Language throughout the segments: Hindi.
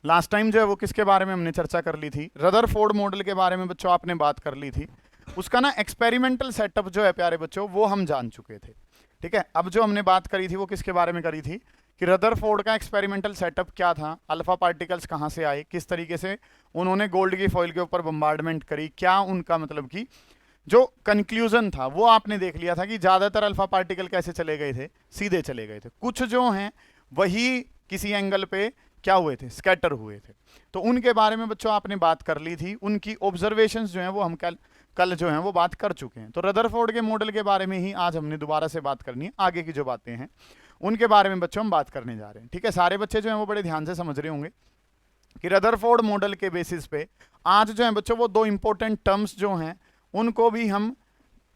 लास्ट टाइम जो है वो किसके बारे में हमने चर्चा कर ली थी, रदरफोर्ड मॉडल के बारे में बच्चों आपने बात कर ली थी। उसका ना एक्सपेरिमेंटल सेटअप जो है प्यारे बच्चों वो हम जान चुके थे, ठीक है। अब जो हमने बात करी थी वो किसके बारे में करी थी कि रदरफोर्ड का एक्सपेरिमेंटल सेटअप क्या था, अल्फा पार्टिकल्स कहाँ से आए, किस तरीके से उन्होंने गोल्ड की फॉइल के ऊपर बम्बार्डमेंट करी, क्या उनका मतलब कि जो कंक्लूजन था वो आपने देख लिया था कि ज्यादातर अल्फा पार्टिकल कैसे चले गए थे, सीधे चले गए थे। कुछ जो हैं वही किसी एंगल पे क्या हुए थे, स्कैटर हुए थे। तो उनके बारे में बच्चों आपने बात कर ली थी, उनकी ऑब्जर्वेशंस जो हैं वो हम कल जो हैं वो बात कर चुके हैं। तो रदरफोर्ड के मॉडल के बारे में ही आज हमने दोबारा से बात करनी है। आगे की जो बातें हैं उनके बारे में बच्चों हम बात करने जा रहे हैं, ठीक है। सारे बच्चे जो हैं वो बड़े ध्यान से समझ रहे होंगे कि रदरफोर्ड मॉडल के बेसिस पे आज जो है बच्चों वो दो इंपॉर्टेंट टर्म्स जो हैं उनको भी हम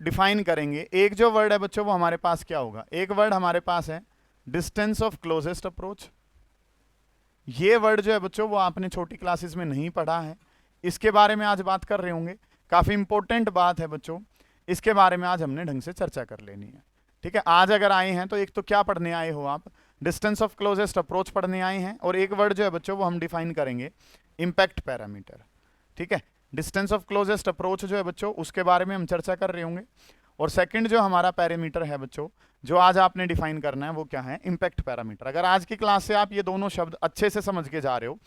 डिफाइन करेंगे। एक जो वर्ड है बच्चों वो हमारे पास क्या होगा, एक वर्ड हमारे पास है डिस्टेंस ऑफ क्लोजेस्ट अप्रोच। ये वर्ड जो है बच्चों वो आपने छोटी क्लासेस में नहीं पढ़ा है, इसके बारे में आज बात कर रहे होंगे। काफी इंपॉर्टेंट बात है बच्चों, इसके बारे में आज हमने ढंग से चर्चा कर लेनी है, ठीक है। आज अगर आए हैं तो एक तो क्या पढ़ने आए हो आप, डिस्टेंस ऑफ क्लोजेस्ट अप्रोच पढ़ने आए हैं, और एक वर्ड जो है बच्चों वो हम डिफाइन करेंगे इंपैक्ट पैरामीटर, ठीक है। डिस्टेंस ऑफ क्लोजेस्ट अप्रोच जो है बच्चों उसके बारे में हम चर्चा कर रहे होंगे। और सेकंड जो हमारा पैरामीटर है बच्चों जो आज आपने डिफाइन करना है वो क्या है, इंपैक्ट पैरामीटर। अगर आज की क्लास से आप ये दोनों शब्द अच्छे से समझ के जा रहे हो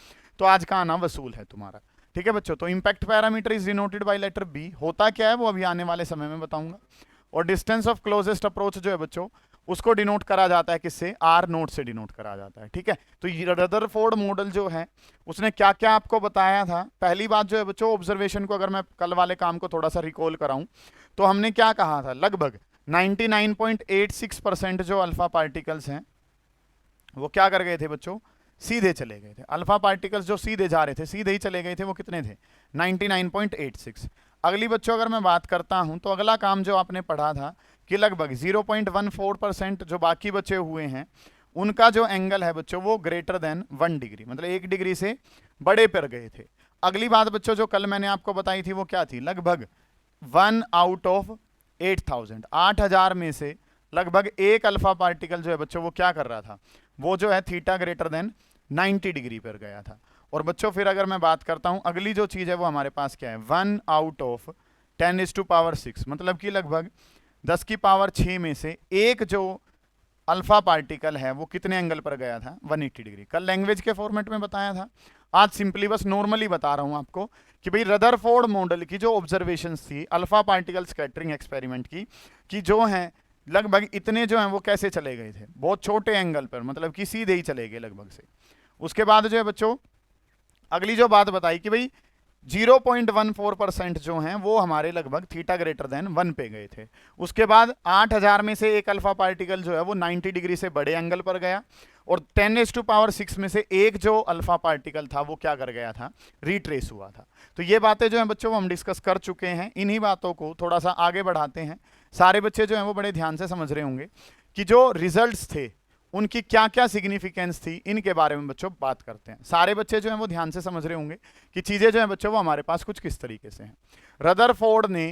तो आज का आना वसूल है तुम्हारा, ठीक है बच्चों। तो impact parameter is denoted by letter B, होता क्या है वो अभी आने वाले समय में बताऊंगा। और डिस्टेंस ऑफ क्लोजेस्ट अप्रोच जो है बच्चों उसको डिनोट करा जाता है किससे, आर नोट से डिनोट करा जाता है, ठीक है। तो रदरफोर्ड मॉडल जो है उसने क्या क्या आपको बताया था। पहली बात जो है बच्चों ऑब्जर्वेशन को अगर मैं कल वाले काम को थोड़ा सा रिकॉल कराऊं तो हमने क्या कहा था, लगभग 99.86% जो अल्फा पार्टिकल्स हैं वो क्या कर गए थे बच्चों, सीधे चले गए थे। अल्फा पार्टिकल्स जो सीधे जा रहे थे सीधे ही चले गए थे, वो कितने थे 99.86। अगली बच्चों अगर मैं बात करता हूं तो अगला काम जो आपने पढ़ा था कि लगभग 0.14% जो बाकी बचे हुए हैं उनका जो एंगल है बच्चों वो ग्रेटर देन 1 डिग्री, मतलब 1 डिग्री से बड़े पर गए थे। अगली बात बच्चों जो कल मैंने आपको बताई थी वो क्या थी, लगभग 1 आउट ऑफ 8000, 8000 में से लगभग एक अल्फा पार्टिकल जो है बच्चों वो क्या कर रहा था, वो जो है थीटा ग्रेटर देन 90 डिग्री पर गया था। और बच्चों फिर अगर मैं बात करता हूं अगली जो चीज है वो हमारे पास क्या है, 1 आउट ऑफ 10⁶, मतलब कि लगभग 10 की पावर 6 में से एक जो अल्फा पार्टिकल है वो कितने एंगल पर गया था, 180 डिग्री। कल लैंग्वेज के फॉर्मेट में बताया था, आज सिंपली बस नॉर्मली बता रहा हूं आपको कि भाई रदरफोर्ड मॉडल की जो ऑब्जर्वेशंस थी अल्फा पार्टिकल स्कैटरिंग एक्सपेरिमेंट की कि जो हैं लगभग इतने जो हैं वो कैसे चले गए थे, बहुत छोटे एंगल पर, मतलब कि सीधे ही चले गए लगभग से। उसके बाद जो है बच्चों अगली जो बात बताई कि भाई 0.14% जो हैं वो हमारे लगभग थीटा ग्रेटर देन 1 पे गए थे। उसके बाद 8000 में से एक अल्फा पार्टिकल जो है वो 90 डिग्री से बड़े एंगल पर गया, और 10⁶ में से एक जो अल्फा पार्टिकल था वो क्या कर गया था, रिट्रेस हुआ था। तो ये बातें जो हैं बच्चों वो हम डिस्कस कर चुके हैं, इन्हीं बातों को थोड़ा सा आगे बढ़ाते हैं। सारे बच्चे जो हैं वो बड़े ध्यान से समझ रहे होंगे कि जो रिजल्ट्स थे उनकी क्या क्या सिग्निफिकेंस थी, इनके बारे में बच्चों बात करते हैं। सारे बच्चे जो हैं वो ध्यान से समझ रहे होंगे कि चीजें जो हैं बच्चों वो हमारे पास कुछ किस तरीके से हैं। रदरफोर्ड ने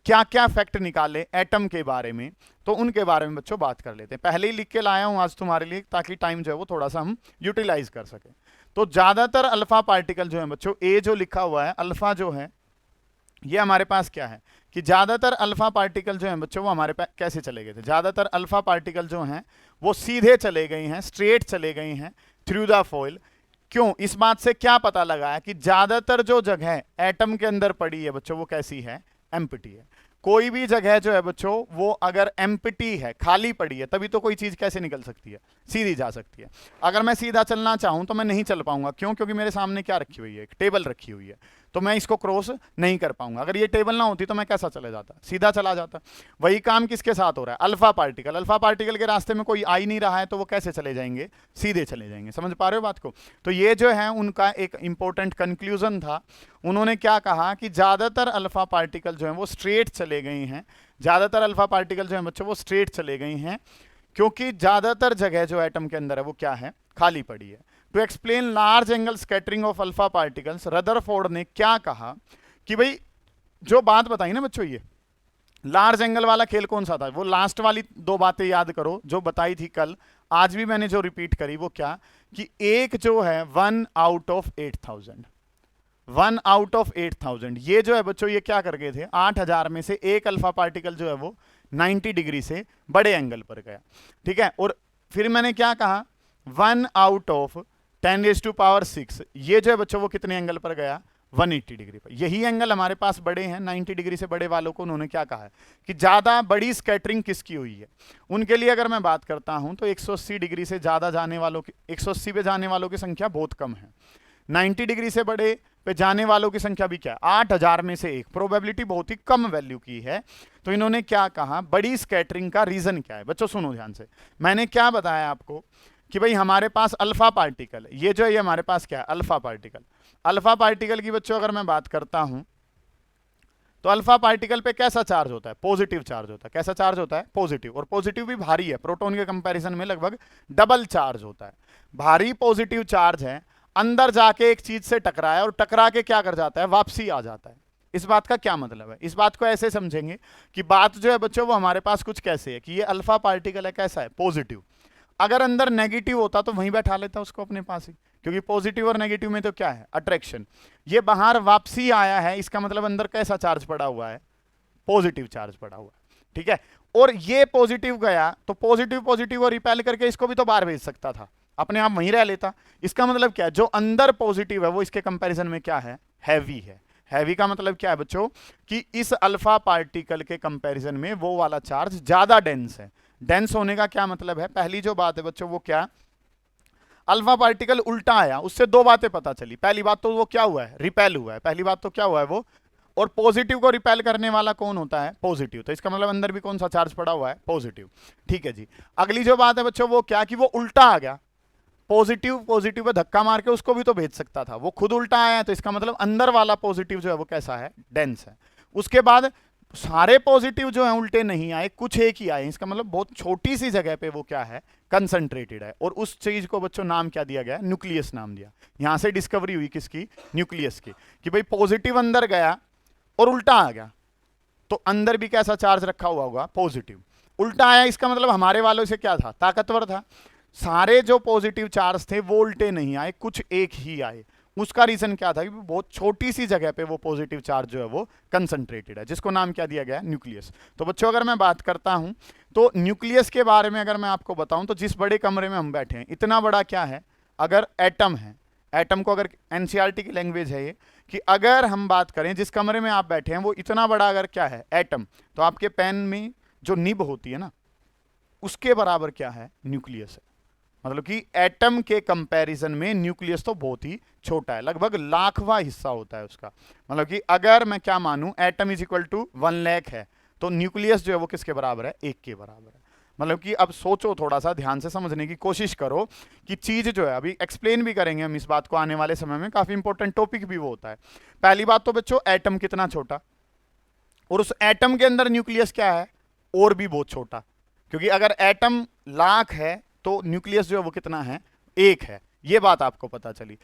क्या क्या फैक्ट निकाले एटम के बारे में, तो उनके बारे में बच्चों बात कर लेते हैं। पहले ही लिख के लाया हूं आज तुम्हारे लिए ताकि टाइम जो है वो थोड़ा सा हम यूटिलाइज कर सके। तो ज्यादातर अल्फा पार्टिकल जो है बच्चों, ए जो लिखा हुआ है अल्फा जो है ये हमारे पास क्या है कि ज्यादातर अल्फा पार्टिकल जो हैं बच्चों वो हमारे पास कैसे चले गए थे, ज्यादातर अल्फा पार्टिकल जो हैं वो सीधे चले गए हैं, स्ट्रेट चले गए हैं थ्रू द फॉइल। क्यों, इस बात से क्या पता लगा है कि ज्यादातर जो जगह एटम के अंदर पड़ी है बच्चों वो कैसी है, एम्प्टी है। कोई भी जगह जो है बच्चों वो अगर एम्प्टी है, खाली पड़ी है, तभी तो कोई चीज कैसे निकल सकती है, सीधी जा सकती है। अगर मैं सीधा चलना चाहूं तो मैं नहीं चल पाऊंगा, क्यों, क्योंकि मेरे सामने क्या रखी हुई है, एक टेबल रखी हुई है, तो मैं इसको क्रॉस नहीं कर पाऊंगा। अगर ये टेबल ना होती तो मैं कैसा चला जाता, सीधा चला जाता। वही काम किसके साथ हो रहा है, अल्फा पार्टिकल। अल्फा पार्टिकल के रास्ते में कोई आ ही नहीं रहा है तो वो कैसे चले जाएंगे, सीधे चले जाएंगे। समझ पा रहे हो बात को। तो ये जो है उनका एक इंपॉर्टेंट कंक्लूजन था। उन्होंने क्या कहा कि ज्यादातर अल्फा पार्टिकल जो है वो स्ट्रेट चले गए हैं, ज्यादातर अल्फा पार्टिकल जो है बच्चों वो स्ट्रेट चले गए हैं, क्योंकि ज्यादातर जगह जो एटम के अंदर है वो क्या है, खाली पड़ी है। To explain large angle scattering of alpha particles, Rutherford ने क्या कहा कि भाई जो बात बताई ना बच्चों, ये लार्ज एंगल वाला खेल कौन सा था, वो लास्ट वाली दो बातें याद करो जो बताई थी कल, आज भी मैंने जो रिपीट करी वो क्या कि एक जो है 1 आउट ऑफ 8000, 1 आउट ऑफ 8000, ये जो है बच्चों ये क्या कर गए थे, 8000 में से एक अल्फा पार्टिकल जो है वो 90 डिग्री से बड़े एंगल पर गया, ठीक है। और फिर मैंने क्या कहा, 1 आउट ऑफ 10⁻⁶, ये जो है बच्चों वो कितने एंगल पर गया, 180 डिग्री पर। यही एंगल हमारे पास बड़े हैं, 90 डिग्री से बड़े वालों को उन्होंने क्या कहा है कि ज्यादा बड़ी स्कैटरिंग किसकी हुई है। उनके लिए अगर मैं बात करता हूं तो 180 डिग्री से ज्यादा जाने वालों की, 180 पे जाने वालों की संख्या बहुत कम है। 90 डिग्री से बड़े पे जाने वालों की संख्या भी क्या है, 8000 में से एक, प्रोबेबिलिटी बहुत ही कम वैल्यू की है। तो इन्होंने क्या कहा, बड़ी स्कैटरिंग का रीजन क्या है। बच्चों सुनो ध्यान से, मैंने क्या बताया आपको कि भाई हमारे पास अल्फा पार्टिकल, ये जो है ये हमारे पास क्या है, अल्फा पार्टिकल। अल्फा पार्टिकल की बच्चों अगर मैं बात करता हूं तो अल्फा पार्टिकल पे कैसा चार्ज होता है, पॉजिटिव चार्ज होता है। कैसा चार्ज होता है, पॉजिटिव, और पॉजिटिव भी भारी है, प्रोटॉन के कंपैरिजन में लगभग डबल चार्ज होता है। भारी पॉजिटिव चार्ज है, अंदर जाके एक चीज से टकराया और टकरा के क्या कर जाता है, वापसी आ जाता है। इस बात का क्या मतलब है, इस बात को ऐसे समझेंगे कि बात जो है बच्चों वो हमारे पास कुछ कैसे है कि ये अल्फा पार्टिकल है, कैसा है, पॉजिटिव। अगर अंदर नेगेटिव होता तो वहीं बैठा लेता उसको अपने पास ही, क्योंकि पॉजिटिव और नेगेटिव में तो क्या है, अट्रैक्शन। ये बाहर वापसी आया है, इसका मतलब अंदर कैसा चार्ज पड़ा हुआ है, पॉजिटिव चार्ज पड़ा हुआ है, ठीक है। और ये पॉजिटिव गया तो पॉजिटिव पॉजिटिव को रिपेल करके इसको भी तो बाहर भेज सकता था, अपने आप वहीं रह लेता। इसका मतलब क्या है, जो अंदर पॉजिटिव है वो इसके कंपैरिजन में क्या है, हैवी है। हैवी का मतलब क्या है बच्चों कि इस अल्फा पार्टिकल के कंपैरिजन में वो वाला चार्ज ज्यादा डेंस है। डेंस होने का क्या मतलब है, पहली जो बात है बच्चों वो क्या, अल्फा पार्टिकल उल्टा आया, उससे दो बातें पता चली। पहली बात तो वो क्या हुआ है, रिपेल हुआ है, पहली बात तो क्या हुआ है वो, और पॉजिटिव को रिपेल करने वाला कौन होता है, पॉजिटिव। तो इसका मतलब अंदर भी कौन सा चार्ज पड़ा हुआ है, पॉजिटिव, ठीक है जी। अगली जो बात है बच्चों वो क्या कि वो उल्टा आ गया, पॉजिटिव पॉजिटिव पे धक्का मार के उसको भी तो भेज सकता था, वो खुद उल्टा आया है, तो इसका मतलब अंदर वाला पॉजिटिव जो है वो कैसा है, डेंस है। उसके बाद सारे पॉजिटिव जो है उल्टे नहीं आए, कुछ एक ही आए, इसका मतलब बहुत छोटी सी जगह पे वो क्या है, कंसंट्रेटेड है। और उस चीज को बच्चों नाम क्या दिया गया, न्यूक्लियस नाम दिया। यहां से डिस्कवरी हुई किसकी, न्यूक्लियस की, कि भाई पॉजिटिव अंदर गया और उल्टा आ गया, तो अंदर भी कैसा चार्ज रखा हुआ होगा, पॉजिटिव। उल्टा आया इसका मतलब हमारे वालों से क्या था, ताकतवर था। सारे जो पॉजिटिव चार्ज थे वो उल्टे नहीं आए, कुछ एक ही आए। उसका रीजन क्या था कि बहुत छोटी सी जगह पे वो पॉजिटिव चार्ज जो है वो कंसंट्रेटेड है, जिसको नाम क्या दिया गया है, न्यूक्लियस। तो बच्चों अगर मैं बात करता हूं तो न्यूक्लियस के बारे में अगर मैं आपको बताऊं तो जिस बड़े कमरे में हम बैठे हैं, इतना बड़ा क्या है, अगर एटम है, एटम को अगर एनसीईआरटी की लैंग्वेज है ये, कि अगर हम बात करें जिस कमरे में आप बैठे हैं वो इतना बड़ा अगर क्या है, एटम, तो आपके पेन में जो निब होती है ना, उसके बराबर क्या है, न्यूक्लियस है। मतलब कि एटम के कंपैरिजन में न्यूक्लियस तो बहुत ही छोटा है, लगभग लाखवां हिस्सा होता है उसका। मतलब कि अगर मैं क्या मानूं, atom is equal to 1 lakh है, तो न्यूक्लियस जो है वो किसके बराबर है, 1 के बराबर है। मतलब कि अब सोचो, थोड़ा सा ध्यान से समझने की कोशिश करो कि चीज जो है, अभी एक्सप्लेन भी करेंगे हम इस बात को आने वाले समय में, काफी इंपॉर्टेंट टॉपिक भी वो होता है। पहली बात तो बच्चों एटम कितना छोटा, और उस एटम के अंदर न्यूक्लियस क्या है, और भी बहुत छोटा। क्योंकि अगर एटम लाख है तो न्यूक्लियस जो है वो कितना है, 1 है। ये बात आपको पता चली।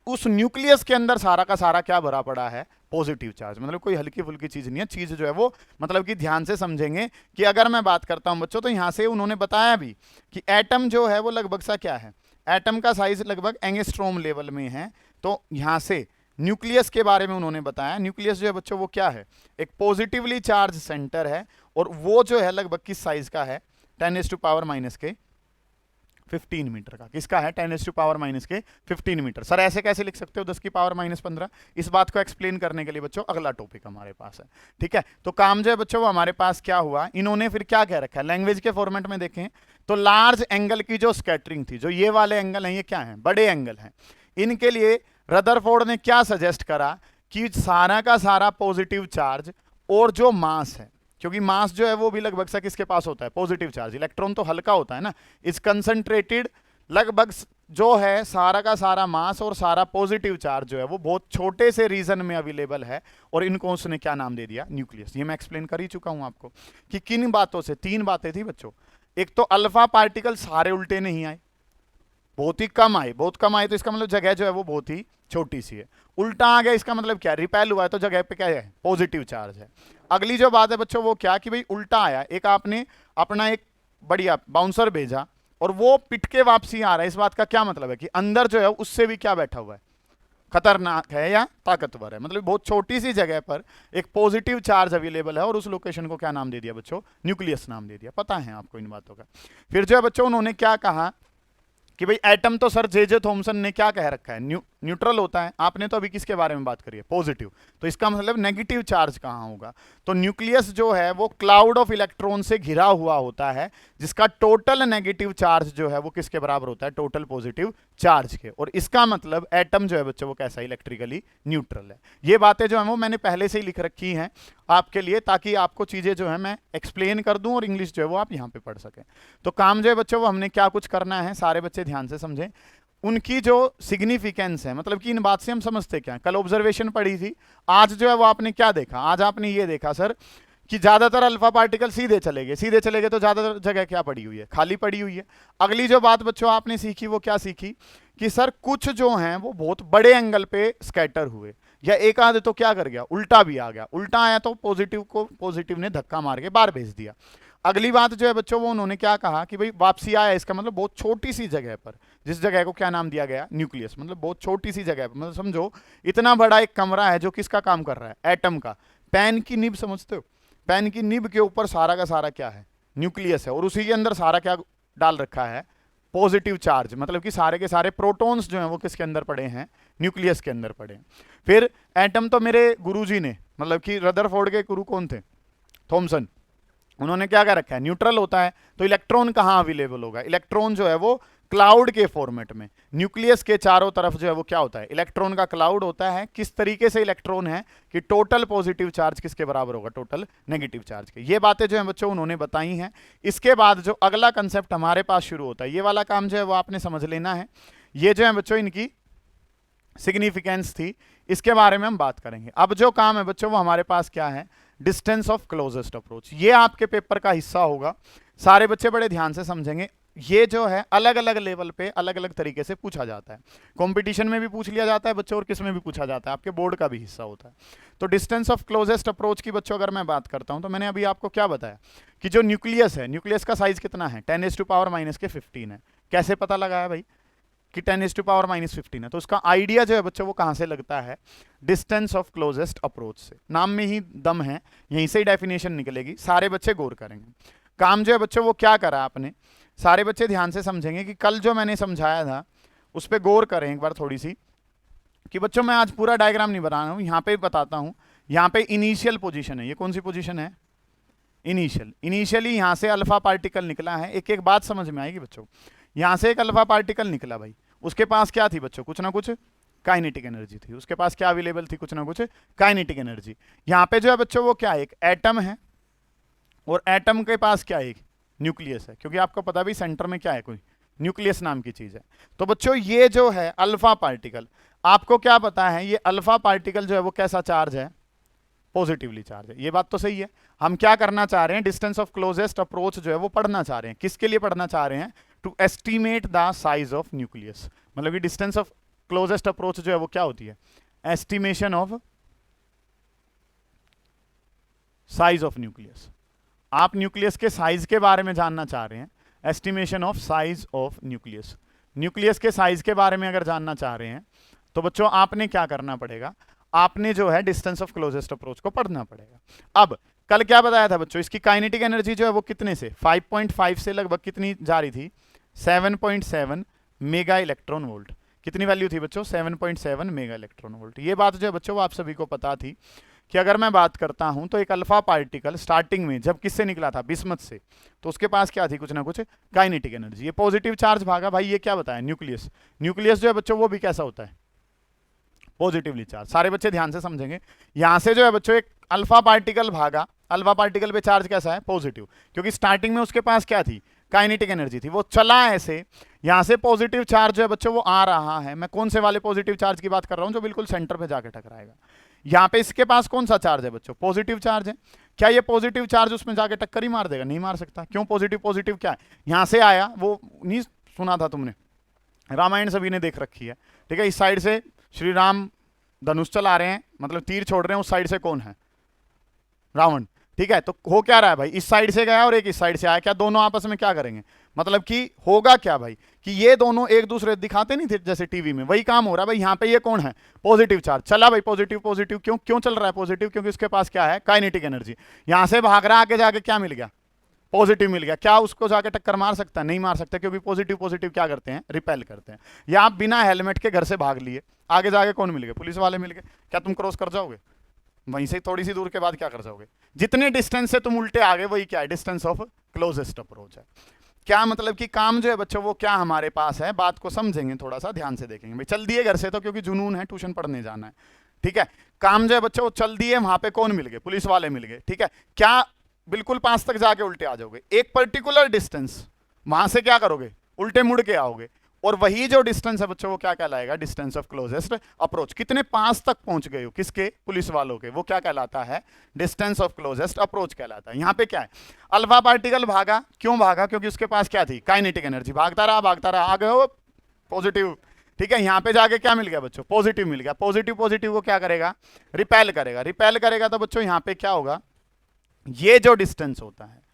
उस न्यूक्लियस के अंदर सारा का सारा क्या भरा पड़ा है, पॉजिटिव चार्ज। मतलब कोई हल्की फुल्की चीज नहीं है, चीज जो है वो मतलब कि ध्यान से समझेंगे कि अगर मैं बात करता हूं बच्चों, तो यहां से उन्होंने बताया भी कि एटम जो है वो लगभग सा क्या है, एटम का साइज लगभग एंगस्ट्रॉम लेवल में है। तो यहां से न्यूक्लियस के बारे में उन्होंने बताया, न्यूक्लियस जो है बच्चों वो क्या है, एक पॉजिटिवली चार्ज सेंटर है, और वो जो है लगभग किस साइज का है, 10⁻⁻15 मीटर का। किसका है, 10⁻⁻15 मीटर। सर ऐसे कैसे लिख सकते हो 10⁻⁻15? इस बात को एक्सप्लेन करने के लिए बच्चों अगला टॉपिक हमारे पास है, ठीक है। तो काम जो है बच्चों वो हमारे पास क्या हुआ, इन्होंने फिर क्या कह रखा है, लैंग्वेज के फॉर्मेट में देखें तो लार्ज एंगल की जो स्कैटरिंग थी, जो ये वाले एंगल हैं ये क्या है, बड़े एंगल हैं, इनके लिए रदरफोर्ड ने क्या सजेस्ट करा कि सारा का सारा पॉजिटिव चार्ज और जो मास है, क्योंकि मास जो है वो भी लगभग सा किसके पास होता है, पॉजिटिव चार्ज। इलेक्ट्रॉन तो हल्का होता है ना, इस कंसंट्रेटेड लगभग जो है सारा का सारा मास और सारा पॉजिटिव चार्ज जो है वो बहुत छोटे से रीजन में अवेलेबल है, और इनको उसने क्या नाम दे दिया, न्यूक्लियस। ये मैं एक्सप्लेन कर ही चुका हूं आपको कि किन बातों से, 3 बातें थी बच्चों। एक तो अल्फा पार्टिकल सारे उल्टे नहीं आए, बहुत ही कम आए, बहुत कम आए, तो इसका मतलब जगह जो है वो बहुत ही छोटी सी है। उल्टा आ गया इसका मतलब क्या, रिपेल हुआ है, तो जगह पे क्या है, पॉजिटिव चार्ज है। अगली जो बात है बच्चों वो क्या कि भाई उल्टा आया, एक आपने अपना एक बढ़िया बाउंसर भेजा, और वो पिट के वापसी आ रहा है, इस बात का क्या मतलब है कि अंदर जो है उससे भी क्या बैठा हुआ है, खतरनाक है या ताकतवर है। मतलब बहुत छोटी सी जगह पर एक पॉजिटिव चार्ज अवेलेबल है और उस लोकेशन को क्या नाम दे दिया बच्चों, न्यूक्लियस नाम दे दिया। पता है आपको इन बातों का। फिर जो है बच्चों उन्होंने क्या कहा कि भाई एटम तो सर जे थॉमसन ने क्या कह रखा है, न्यूट्रल होता है। आपने तो अभी किसके बारे में बात करी है, पॉजिटिव। तो इसका मतलब नेगेटिव चार्ज कहाँ होगा, तो न्यूक्लियस जो है वो क्लाउड ऑफ इलेक्ट्रॉन से घिरा हुआ होता है, जिसका टोटल नेगेटिव चार्ज जो है वो किसके बराबर होता है, टोटल पॉजिटिव चार्ज के। और इसका मतलब एटम जो है बच्चों वो कैसा, इलेक्ट्रिकली न्यूट्रल है। ये बातें जो है वो मैंने पहले से ही लिख रखी हैं आपके लिए, ताकि आपको चीजें जो है मैं एक्सप्लेन कर दूं और इंग्लिश जो है वो आप यहाँ पे पढ़ सकें। तो काम जो है बच्चों वो हमने क्या कुछ करना है, सारे बच्चे ध्यान से समझें। उनकी जो सिग्निफिकेंस है, मतलब कि इन बात से हम समझते क्या, कल ऑब्जर्वेशन पढ़ी थी, आज जो है वो आपने क्या देखा, आज आपने ये देखा सर कि ज्यादातर अल्फा पार्टिकल सीधे चले गए तो ज्यादातर जगह क्या पड़ी हुई है, खाली पड़ी हुई है। अगली जो बात बच्चों आपने सीखी वो क्या सीखी कि सर कुछ जो हैं वो बहुत बड़े एंगल पे स्कैटर हुए, या एक आध तो क्या कर गया, उल्टा भी आ गया। उल्टा आया तो पॉजिटिव को पॉजिटिव ने धक्का मार के बाहर भेज दिया। अगली बात जो है बच्चों वो उन्होंने क्या कहा कि भाई वापसी आया, इसका मतलब बहुत छोटी सी जगह पर, जिस जगह को क्या नाम दिया गया, न्यूक्लियस। मतलब बहुत छोटी सी जगह पर, मतलब समझो इतना बड़ा एक कमरा है जो किसका काम कर रहा है, एटम का। पेन की निब समझते हो, पेन की निब के ऊपर सारा का सारा क्या है, न्यूक्लियस है, और उसी के अंदर सारा क्या डाल रखा है, पॉजिटिव चार्ज। मतलब कि सारे के सारे प्रोटॉन्स जो हैं वो किसके अंदर पड़े हैं, न्यूक्लियस के अंदर पड़े हैं। फिर एटम तो मेरे गुरुजी ने, मतलब कि रदरफोर्ड के गुरु कौन थे, थॉमसन, उन्होंने क्या कह रखा है, न्यूट्रल होता है। तो इलेक्ट्रॉन कहाँ अवेलेबल होगा, इलेक्ट्रॉन जो है वो क्लाउड के फॉर्मेट में, न्यूक्लियस के चारों तरफ जो है वो क्या होता है, इलेक्ट्रॉन का क्लाउड होता है। किस तरीके से इलेक्ट्रॉन है कि टोटल पॉजिटिव चार्ज किसके बराबर होगा, टोटल नेगेटिव चार्ज के। ये बातें जो है बच्चों उन्होंने बताई हैं। इसके बाद जो अगला कंसेप्ट हमारे पास शुरू होता है, ये वाला काम जो है वो आपने समझ लेना है। ये जो है बच्चों इनकी सिग्निफिकेंस थी, इसके बारे में हम बात करेंगे। अब जो काम है बच्चों वो हमारे पास क्या है, डिस्टेंस ऑफ क्लोजेस्ट अप्रोच। ये आपके पेपर का हिस्सा होगा, सारे बच्चे बड़े ध्यान से समझेंगे। ये जो है अलग अलग लेवल पे अलग अलग तरीके से पूछा जाता है, कंपटीशन में भी पूछ लिया जाता है बच्चों, और किस में भी पूछा जाता है, आपके बोर्ड का भी हिस्सा होता है। तो डिस्टेंस ऑफ क्लोजेस्ट अप्रोच की बच्चों अगर मैं बात करता हूं, तो मैंने अभी आपको क्या बताया कि जो न्यूक्लियस है, न्यूक्लियस का साइज कितना है, 10⁻⁻15 है। कैसे पता लगा है भाई कि 10⁻⁻15 है, तो उसका आइडिया जो है बच्चों वो कहां से लगता है, डिस्टेंस ऑफ क्लोजेस्ट अप्रोच से। नाम में ही दम है, यहीं से ही डेफिनेशन निकलेगी, सारे बच्चे गौर करेंगे। काम जो है बच्चों वो क्या करा आपने, सारे बच्चे ध्यान से समझेंगे कि कल जो मैंने समझाया था उस पर गौर करें एक बार थोड़ी सी, कि बच्चों मैं आज पूरा डायग्राम नहीं बना रहा हूं, यहां पे बताता हूं। यहां पे इनिशियल पोजीशन है, ये कौन सी पोजीशन है, इनिशियल। इनिशियली यहां से अल्फा पार्टिकल निकला है, एक एक बात समझ में आएगी बच्चों। यहां से एक अल्फा पार्टिकल निकला भाई, उसके पास क्या थी बच्चों, कुछ ना कुछ काइनेटिक एनर्जी थी, उसके पास क्या अवेलेबल थी, कुछ ना कुछ काइनेटिक एनर्जी। यहां पे जो है बच्चों वो क्या है, एक एटम है, और एटम के पास क्या है, एक न्यूक्लियस है, क्योंकि आपको पता भी सेंटर में क्या है, कोई न्यूक्लियस नाम की चीज है। तो बच्चों ये जो है अल्फा पार्टिकल, आपको क्या पता है, ये अल्फा पार्टिकल जो है वो कैसा चार्ज है, पॉजिटिवली चार्ज है। ये बात तो सही है। हम क्या करना चाह रहे हैं, डिस्टेंस ऑफ क्लोजेस्ट अप्रोच जो है वो पढ़ना चाह रहे हैं। किसके लिए पढ़ना चाह रहे हैं, to estimate the size of nucleus. मतलब कि डिस्टेंस ऑफ क्लोजेस्ट अप्रोच जो है वो क्या होती है, estimation of size of nucleus. आप न्यूक्लियस के साइज के बारे में जानना चाह रहे हैं, estimation of size of nucleus. Nucleus के साइज के बारे में अगर जानना चाह रहे हैं तो बच्चों आपने क्या करना पड़ेगा, आपने जो है डिस्टेंस ऑफ क्लोजेस्ट अप्रोच को पढ़ना पड़ेगा। अब कल क्या बताया था बच्चों, इसकी काइनेटिक एनर्जी जो है वो कितने से, 5.5 से लगभग कितनी जा रही थी, 7.7 मेगा इलेक्ट्रॉन वोल्ट। कितनी वैल्यू थी बच्चों, 7.7 मेगा इलेक्ट्रॉन वोल्ट। ये बात जो है बच्चों आप सभी को पता थी कि अगर मैं बात करता हूं तो एक अल्फा पार्टिकल स्टार्टिंग में जब किससे निकला था, बिस्मथ से, तो उसके पास क्या थी, कुछ ना कुछ काइनेटिक एनर्जी। ये पॉजिटिव चार्ज भागा भाई, ये क्या बताया, न्यूक्लियस। न्यूक्लियस जो है बच्चों वो भी कैसा होता है, पॉजिटिवली चार्ज। सारे बच्चे ध्यान से समझेंगे। यहां से जो है बच्चों एक अल्फा पार्टिकल भागा, अल्फा पार्टिकल पे चार्ज कैसा है, पॉजिटिव, क्योंकि स्टार्टिंग में उसके पास क्या थी, काइनेटिक एनर्जी थी। वो चला ऐसे, यहां से पॉजिटिव चार्ज जो है बच्चों वो आ रहा है। मैं कौन से वाले पॉजिटिव चार्ज की बात कर रहा हूं, जो बिल्कुल सेंटर पे जाके टकराएगा। यहां पे इसके पास कौन सा चार्ज है बच्चों, पॉजिटिव चार्ज है। क्या ये पॉजिटिव चार्ज उसमें जाके टक्कर ही मार देगा, नहीं मार सकता। क्यों, पॉजिटिव पॉजिटिव क्या है, यहां से आया, वो नहीं सुना था तुमने, रामायण सभी ने देख रखी है, ठीक है। इस साइड से श्री राम धनुष चला रहे हैं, मतलब तीर छोड़ रहे हैं, उस साइड से कौन है, रावण, ठीक है। तो हो क्या रहा है भाई, इस साइड से गया और एक इस साइड से आया, क्या दोनों आपस में क्या करेंगे, मतलब कि होगा क्या भाई कि ये दोनों एक दूसरे दिखाते नहीं थे जैसे टीवी में, वही काम हो रहा है भाई। यहाँ पे ये कौन है, पॉजिटिव चार्ज चला भाई, पॉजिटिव पॉजिटिव क्यों क्यों चल रहा है पॉजिटिव, क्योंकि उसके पास क्या है, काइनेटिक एनर्जी। यहां से भाग रहा, आगे जाके क्या मिल गया, पॉजिटिव मिल गया। क्या उसको जाके टक्कर मार सकता है, नहीं मार सकता, क्योंकि पॉजिटिव पॉजिटिव क्या करते हैं, रिपेल करते हैं। या आप बिना हेलमेट के घर से भाग लिए, आगे जाके कौन मिल गए, पुलिस वाले मिल गए, क्या तुम क्रॉस कर जाओगे, वहीं से थोड़ी सी दूर के बाद क्या कर जाओगे, जितने डिस्टेंस से तुम उल्टे आ गए वही क्या है, डिस्टेंस ऑफ क्लोजेस्ट अप्रोच है। क्या मतलब कि काम जो है बच्चों वो क्या हमारे पास है, बात को समझेंगे, थोड़ा सा ध्यान से देखेंगे भाई। चल दिए घर से तो क्योंकि जुनून है, ट्यूशन पढ़ने जाना है, ठीक है। काम जो है बच्चों वो चल दिए, वहां पे कौन मिल गए, पुलिस वाले मिल गए, ठीक है। क्या बिल्कुल 5 तक जाके उल्टे आ जाओगे, एक पर्टिकुलर डिस्टेंस वहां से क्या करोगे, उल्टे मुड़ के आओगे, और वही जो डिस्टेंस है बच्चों वो क्या कहलाएगा, डिस्टेंस ऑफ क्लोजेस्ट अप्रोच। कितने 5 तक पहुंच गए हो, किसके, पुलिस वालों के, वो क्या कहलाता है, डिस्टेंस ऑफ क्लोजेस्ट अप्रोच कहलाता है। यहां पे क्या है, अल्फा पार्टिकल भागा, क्यों भागा, क्योंकि उसके पास क्या थी, काइनेटिक एनर्जी, भागता रहा, आ गए हो पॉजिटिव, ठीक है। यहां पे जाके क्या मिल गया बच्चों, पॉजिटिव मिल गया। पॉजिटिव पॉजिटिव को क्या करेगा, रिपेल करेगा, रिपेल करेगा तो बच्चों यहां पे क्या होगा, ये जो डिस्टेंस होता है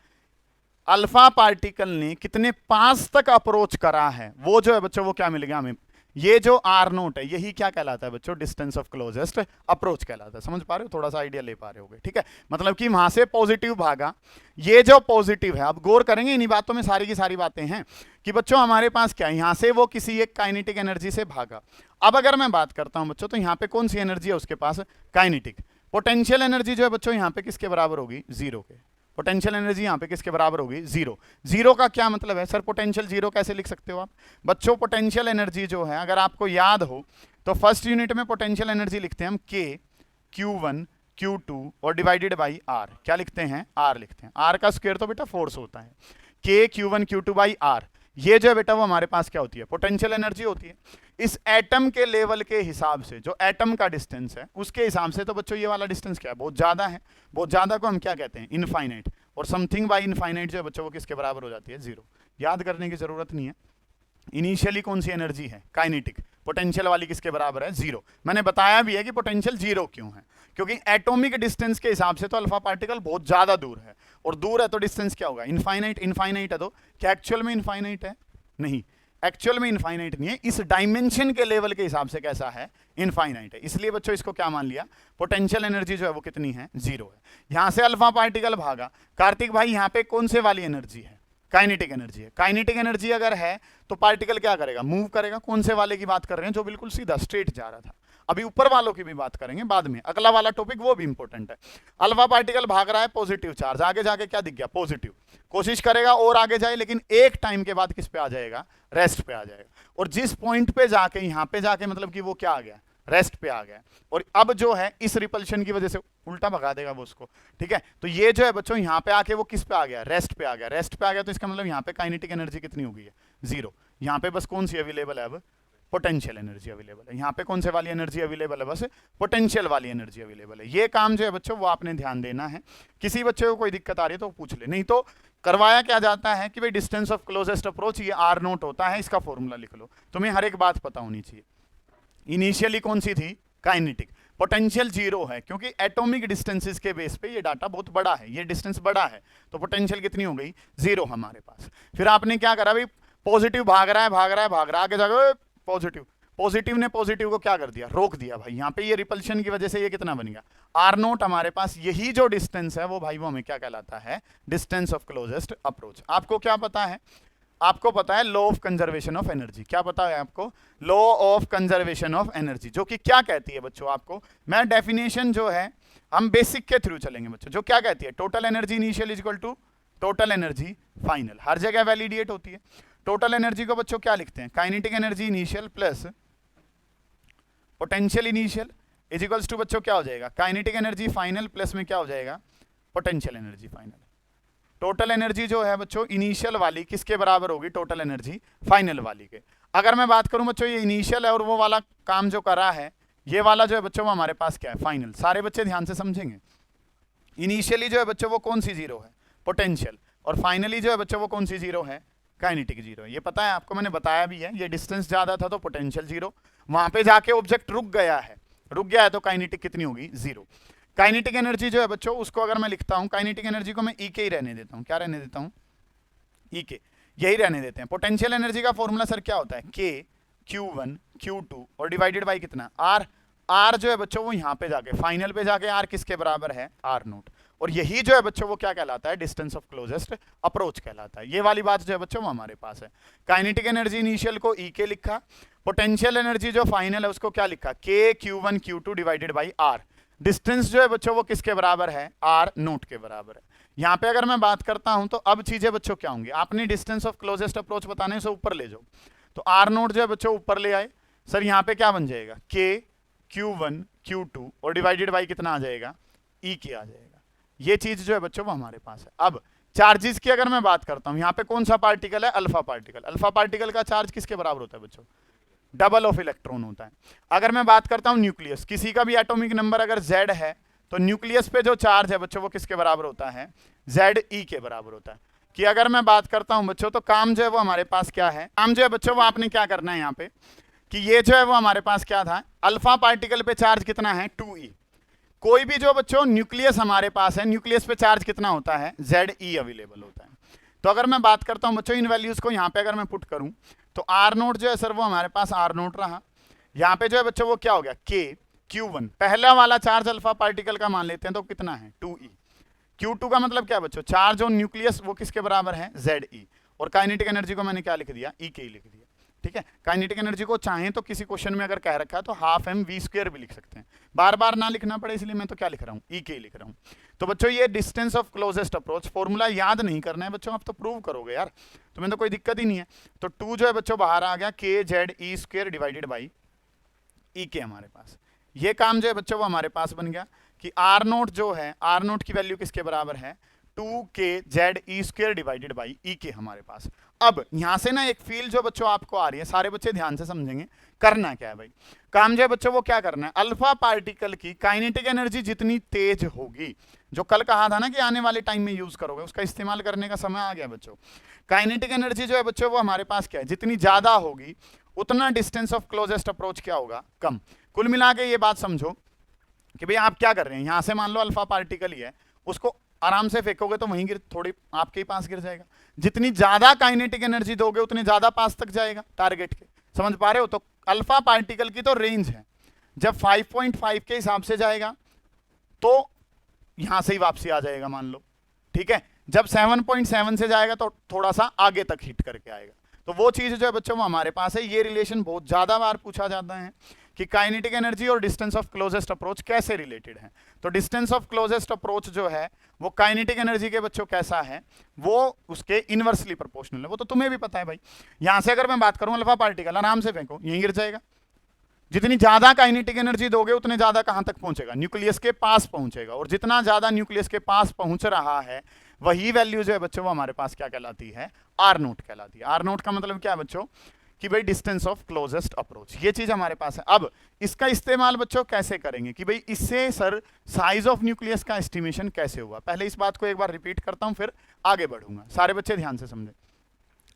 अल्फा पार्टिकल ने कितने 5 तक अप्रोच करा है, वो जो है बच्चों वो क्या मिल गया हमें, ये जो आर नोट है यही क्या कहलाता है बच्चों, डिस्टेंस ऑफ क्लोजेस्ट अप्रोच कहलाता है। समझ पा रहे हो, थोड़ा सा आइडिया ले पा रहे होगे, ठीक है। मतलब कि वहां से पॉजिटिव भागा, ये जो पॉजिटिव है, अब गौर करेंगे इन्हीं बातों में, सारी की सारी बातें हैं कि बच्चों हमारे पास क्या है, यहां से वो किसी एक काइनेटिक एनर्जी से भागा। अब अगर मैं बात करता हूं बच्चों तो यहां पे कौन सी एनर्जी है उसके पास, काइनेटिक। पोटेंशियल एनर्जी जो है बच्चों यहां पे किसके बराबर होगी, जीरो के। पोटेंशियल एनर्जी यहां पे किसके बराबर होगी, जीरो। जीरो का क्या मतलब है सर, पोटेंशियल जीरो कैसे लिख सकते हो आप बच्चों, पोटेंशियल एनर्जी जो है अगर आपको याद हो तो फर्स्ट यूनिट में पोटेंशियल एनर्जी लिखते हैं हम के Q1 Q2 और डिवाइडेड बाई आर, क्या लिखते हैं, आर लिखते हैं। आर का स्क्वायर तो बेटा फोर्स होता है, के Q1 Q2 बाई आर, ये जो है बेटा वो हमारे पास क्या होती है, पोटेंशियल एनर्जी होती है। इस एटम के लेवल के हिसाब से, जो एटम का डिस्टेंस है उसके हिसाब से तो बच्चों ये वाला डिस्टेंस क्या है, बहुत ज्यादा है। बहुत ज्यादा को हम क्या कहते हैं, इनफाइनाइट। और समथिंग बाई इनफाइनाइट जो है बच्चों वो किसके बराबर हो जाती है, जीरो। याद करने की जरूरत नहीं है। इनिशियली कौन सी एनर्जी है, काइनेटिक, पोटेंशियल वाली किसके बराबर है, जीरो। मैंने बताया भी है कि पोटेंशियल जीरो क्यों है, क्योंकि एटॉमिक डिस्टेंस के हिसाब से तो अल्फा पार्टिकल बहुत ज्यादा दूर है, और दूर है तो डिस्टेंस क्या होगा, इनफाइनाइट। इनफाइनाइट है तो क्या एक्चुअल में इनफाइनाइट है, नहीं, एक्चुअल में इनफाइनाइट नहीं है, इस डायमेंशन के लेवल के हिसाब से कैसा है, इनफाइनाइट है। इसलिए बच्चों इसको क्या मान लिया, पोटेंशियल एनर्जी जो है वो कितनी है, जीरो है। यहां से अल्फा पार्टिकल भागा, कार्तिक भाई यहां पे कौन से वाली एनर्जी है, काइनेटिक एनर्जी है। काइनेटिक एनर्जी अगर है तो पार्टिकल क्या करेगा, मूव करेगा। कौन से वाले की बात कर रहे हैं, जो बिल्कुल सीधा स्ट्रेट जा रहा था। अभी ऊपर वालों की भी बात करेंगे बाद में, अगला वाला टॉपिक वो भी इंपॉर्टेंट है। अल्फा पार्टिकल भाग रहा है पॉजिटिव चार्ज, आगे जाके क्या दिख गया, पॉजिटिव। कोशिश करेगा और आगे जाए, लेकिन एक टाइम के बाद किस पे आ जाएगा, रेस्ट पे आ जाएगा। और जिस पॉइंट पे जाके, यहां पे जाके मतलब कि वो क्या आ गया, रेस्ट पे आ गया। और अब जो है इस रिपल्शन की वजह से उल्टा भगा देगा वो उसको, ठीक है। तो ये जो है बच्चों यहां पे आके वो किस पे आ गया, रेस्ट पे आ गया। रेस्ट पे आ गया तो इसका मतलब यहां पे काइनेटिक एनर्जी कितनी हो गई है, जीरो। यहां पे बस कौन सी अवेलेबल है अब, पोटेंशियल एनर्जी अवेलेबल है। यहां पे कौन से वाली एनर्जी अवेलेबल है, बस पोटेंशियल वाली एनर्जी अवेलेबल है। ये काम जो है बच्चों वो आपने ध्यान देना है। किसी बच्चे को कोई दिक्कत आ रही है तो पूछ ले, नहीं तो करवाया क्या जाता है कि भाई डिस्टेंस ऑफ क्लोजेस्ट अप्रोच ये आर नोट होता है, इसका फॉर्मूला लिख लो। तुम्हें हर एक बात पता होनी चाहिए। इनिशियली कौन सी थी, काइनेटिक। पोटेंशियल जीरो है क्योंकि एटॉमिक डिस्टेंसेस के बेस पे ये डाटा बहुत बड़ा है, ये डिस्टेंस बड़ा है, तो पोटेंशियल कितनी हो गई, जीरो हमारे पास। फिर आपने क्या करा भाई, पॉजिटिव भाग रहा है भाग रहा है भाग रहा है, आगे जाकर पॉजिटिव, पॉजिटिव ने पॉजिटिव को क्या कर दिया, रोक दिया भाई। यहां पे ये रिपल्शन की वजह से ये कितना बन गया, आर नोट हमारे पास। यही जो डिस्टेंस है वो भाई वो हमें क्या कहलाता है, डिस्टेंस ऑफ क्लोजेस्ट अप्रोच। आपको क्या पता है, आपको पता है law of conservation of energy. क्या पता है आपको, law of conservation of energy, जो कि क्या कहती है बच्चों, आपको मैं डेफिनेशन जो है हम बेसिक के थ्रू चलेंगे बच्चों। जो क्या कहती है, total energy initial is equal to total energy final, हर जगह वैलिडेट होती है। टोटल एनर्जी को बच्चों क्या लिखते हैं, kinetic energy initial plus potential initial is equals to बच्चों क्या हो जाएगा, काइनेटिक एनर्जी फाइनल प्लस में क्या हो जाएगा, potential energy final. Total energy जो है बच्चों इनिशियल वाली किसके बराबर होगी, टोटल एनर्जी फाइनल वाली के। अगर मैं बात करूं बच्चों, ये इनिशियल है और वो वाला काम जो करा है, ये वाला जो है बच्चों वो हमारे पास क्या है, फाइनल। सारे बच्चे ध्यान से समझेंगे। इनिशियली जो है बच्चों वो कौन सी जीरो है, पोटेंशियल, और फाइनली जो है बच्चों वो कौन सी जीरो है, काइनेटिक जीरो। ये पता है आपको, मैंने बताया भी है। ये डिस्टेंस ज्यादा था तो पोटेंशियल जीरो, वहां पे जाके ऑब्जेक्ट रुक गया है, रुक गया है तो काइनेटिक कितनी होगी, जीरो। काइनेटिक एनर्जी जो है बच्चों उसको अगर मैं लिखता हूं, काइनेटिक एनर्जी को मैं ई के ही रहने देता हूं, क्या रहने देता हूं, ई के। यही रहने देते हैं। पोटेंशियल एनर्जी का फॉर्मूला सर क्या होता है, K Q1 Q2 और डिवाइडेड बाई कितना R। R जो है बच्चों वो यहाँ पे जाके फाइनल पे जाके R किसके बराबर है, R नोट। और यही जो है बच्चों वो क्या कहलाता है, डिस्टेंस ऑफ क्लोजेस्ट अप्रोच कहलाता है। ये वाली बात जो है बच्चों वो हमारे पास है। काइनेटिक एनर्जी इनिशियल को E के लिखा, पोटेंशियल एनर्जी जो फाइनल है उसको क्या लिखा, K Q1 Q2 divided by R। Distance जो है बच्चों वो किसके बराबर है, R नोट के बराबर है। यहाँ पे अगर मैं बात करता हूं तो अब चीजें बच्चों क्या होंगी, आपने डिस्टेंस ऑफ क्लोजेस्ट अप्रोच बताने से ऊपर ले जाओ, तो R नोट जो है बच्चों ऊपर ले आए, सर यहाँ पे क्या बन जाएगा, K Q1 Q2 और डिवाइडेड बाई कितना आ जाएगा, E के आ जाएगा। ये चीज जो है बच्चों वो हमारे पास है। अब चार्जेस की अगर मैं बात करता हूं, यहाँ पे कौन सा पार्टिकल है, अल्फा पार्टिकल। अल्फा पार्टिकल का चार्ज किसके बराबर होता है बच्चों, डबल ऑफ इलेक्ट्रॉन होता है। अगर मैं बात करता हूं न्यूक्लियस, किसी का भी एटॉमिक नंबर अगर Z है तो न्यूक्लियस पे जो चार्ज है बच्चों वो किसके बराबर होता है, ZE के बराबर होता है। कि अगर मैं बात करता हूं बच्चों तो काम जो है वो हमारे पास क्या है, काम जो है बच्चों वो आपने क्या करना है यहाँ पे, कि ये जो है वो हमारे पास क्या था, अल्फा पार्टिकल पे चार्ज कितना है 2E। कोई भी जो बच्चों न्यूक्लियस हमारे पास है, न्यूक्लियस पे चार्ज कितना होता है, ZE अवेलेबल होता है। तो अगर मैं बात करता हूं बच्चों इन वैल्यूज को यहाँ पे अगर मैं पुट करूं तो R नोट जो है सर वो हमारे पास R नोट रहा, यहाँ पे जो है बच्चों वो क्या हो गया, K Q1 पहला वाला चार्ज अल्फा पार्टिकल का मान लेते हैं तो कितना है 2E। Q2 का मतलब क्या बच्चों, चार्ज ऑन न्यूक्लियस वो किसके बराबर है, ZE। और काइनेटिक एनर्जी को मैंने क्या लिख दिया, E के लिख दिया। ठीक है, काइनेटिक एनर्जी को चाहें तो किसी क्वेश्चन में अगर कह रखा है तो हाफ mv² भी लिख सकते हैं, बार बार ना लिखना पड़े इसलिए मैं तो क्या लिख रहा हूँ, E के लिख रहा हूँ। तो बच्चों ये distance of closest approach formula याद नहीं करना है बच्चों, आप तो प्रूव करोगे यार, तुम्हें तो कोई दिक्कत ही नहीं है। तो 2 जो है बच्चों बाहर आ गया, KZE² डिवाइडेड बाई E के हमारे पास। ये काम जो है बच्चों वो हमारे पास बन गया कि R नोट जो है, R नोट की वैल्यू किसके बराबर है, 2KZE² डिवाइडेड बाई E के हमारे पास। अब यहां से ना एक फील जो बच्चों आपको आ रही है, सारे बच्चे ध्यान से समझेंगे, करना क्या है भाई, काम जो है बच्चों वो क्या करना है, अल्फा पार्टिकल की काइनेटिक एनर्जी जितनी तेज होगी, जो कल कहा था ना कि आने वाले टाइम में यूज करोगे, उसका इस्तेमाल करने का समय आ गया बच्चों। काइनेटिक एनर्जी जो है बच्चों वो हमारे पास क्या है, जितनी ज्यादा होगी उतना डिस्टेंस ऑफ क्लोजेस्ट अप्रोच क्या होगा, कम। कुल मिला के ये बात समझो कि भाई आप क्या कर रहे हैं, यहां से मान लो अल्फा पार्टिकल ही है, उसको आराम से फेंकोगे तो वहीं गिर, थोड़ी आपके ही पास गिर जाएगा। जितनी ज्यादा काइनेटिक एनर्जी दोगे उतनी ज्यादा पास तक जाएगा टारगेट के, समझ पा रहे हो। तो अल्फा पार्टिकल की तो रेंज है, जब 5.5 के हिसाब से जाएगा तो यहां से ही वापसी आ जाएगा मान लो, ठीक है। जब 7.7 से जाएगा तो थोड़ा सा आगे तक हिट करके आएगा। तो वो चीज जो है बच्चों वो हमारे पास है। ये रिलेशन बहुत ज्यादा बार पूछा जाता है कि काइनेटिक एनर्जी और डिस्टेंस ऑफ क्लोजेस्ट अप्रोच कैसे रिलेटेड है। तो डिस्टेंस ऑफ क्लोजेस्ट अप्रोच जो है वो काइनेटिक एनर्जी के बच्चों कैसा है, वो उसके इनवर्सली प्रोपोर्शनल है, वो तो तुम्हें भी पता है भाई। यहां से अगर मैं बात करूं अल्फा पार्टिकल आराम से फेंको यहीं गिर जाएगा, जितनी ज्यादा काइनेटिक एनर्जी दोगे उतने ज्यादा कहां तक पहुंचेगा, न्यूक्लियस के पास पहुंचेगा। और जितना ज्यादा न्यूक्लियस के पास पहुंच रहा है वही वैल्यू जो है बच्चों वो हमारे पास क्या कहलाती है, R नोट कहलाती है। R नोट का मतलब क्या है बच्चों कि भाई डिस्टेंस ऑफ क्लोजेस्ट अप्रोच, ये चीज हमारे पास है। अब इसका इस्तेमाल बच्चों कैसे करेंगे कि भाई इससे सर साइज ऑफ न्यूक्लियस का एस्टिमेशन कैसे हुआ। पहले इस बात को एक बार रिपीट करता हूं फिर आगे बढ़ूंगा, सारे बच्चे ध्यान से समझे।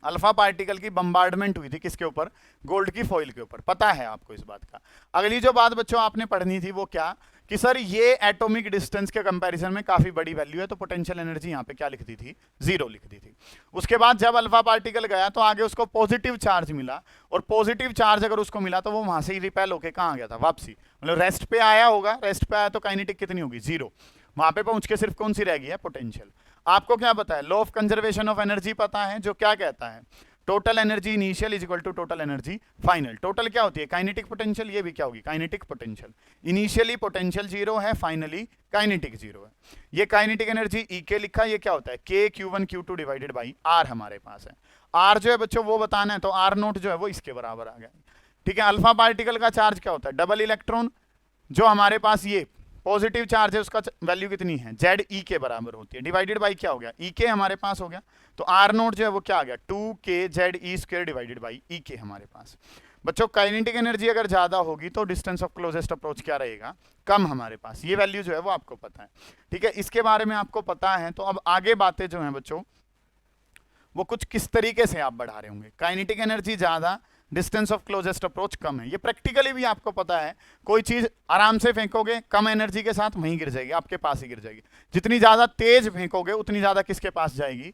अल्फा पार्टिकल की बम्बार्डमेंट हुई थी किसके ऊपर, गोल्ड की फॉइल के ऊपर, पता है आपको इस बात का। अगली जो बात बच्चों आपने पढ़नी थी वो क्या कि सर ये एटॉमिक डिस्टेंस के कंपैरिजन में काफी बड़ी वैल्यू है, तो पोटेंशियल एनर्जी यहाँ पे क्या लिख दी थी, 0 लिख दी थी। उसके बाद जब अल्फा पार्टिकल गया तो आगे उसको पॉजिटिव चार्ज मिला, और पॉजिटिव चार्ज अगर उसको मिला तो वो वहां से ही रिपेल होके कहाँ गया था, वापसी, मतलब रेस्ट पे आया होगा। रेस्ट पे आया तो काइनेटिक कितनी होगी, 0। वहां पे पहुंच के सिर्फ कौन सी रह गई है, पोटेंशियल। आपको क्या पता है, law of conservation of energy पता है, जो क्या कहता है total energy initial is equal to total energy final. Total क्या होती है, काइनेटिक पोटेंशियल, ये भी क्या होगी, काइनेटिक पोटेंशियल। इनिशियली पोटेंशियल 0 है, फाइनली काइनेटिक 0 है। ये काइनेटिक एनर्जी E के लिखा, ये क्या होता है K Q1 Q2 divided by R हमारे पास है। R जो है बच्चों वो बताना है, तो R नोट जो है वो इसके बराबर आ गया, ठीक है। अल्फा पार्टिकल का चार्ज क्या होता है, डबल इलेक्ट्रॉन, जो हमारे पास ये पॉजिटिव चार्ज है उसका वैल्यू कितनी है, ZE के बराबर होती है, डिवाइडेड बाई क्या हो गया, E के हमारे पास हो गया। तो R नोट जो है वो क्या आ गया, 2KZE² डिवाइडेड बाई E के हमारे पास। बच्चों काइनेटिक एनर्जी अगर ज्यादा होगी तो डिस्टेंस ऑफ क्लोजेस्ट अप्रोच क्या रहेगा, कम हमारे पास। ये वैल्यू जो है वो आपको पता है, ठीक है, इसके बारे में आपको पता है। तो अब आगे बातें जो हैं बच्चों वो कुछ किस तरीके से आप बढ़ा रहे होंगे। काइनेटिक एनर्जी ज्यादा, डिस्टेंस ऑफ क्लोजेस्ट अप्रोच कम है, ये प्रैक्टिकली भी आपको पता है। कोई चीज आराम से फेंकोगे कम एनर्जी के साथ वहीं गिर जाएगी, आपके पास ही गिर जाएगी। जितनी ज्यादा तेज फेंकोगे उतनी ज्यादा किसके पास जाएगी,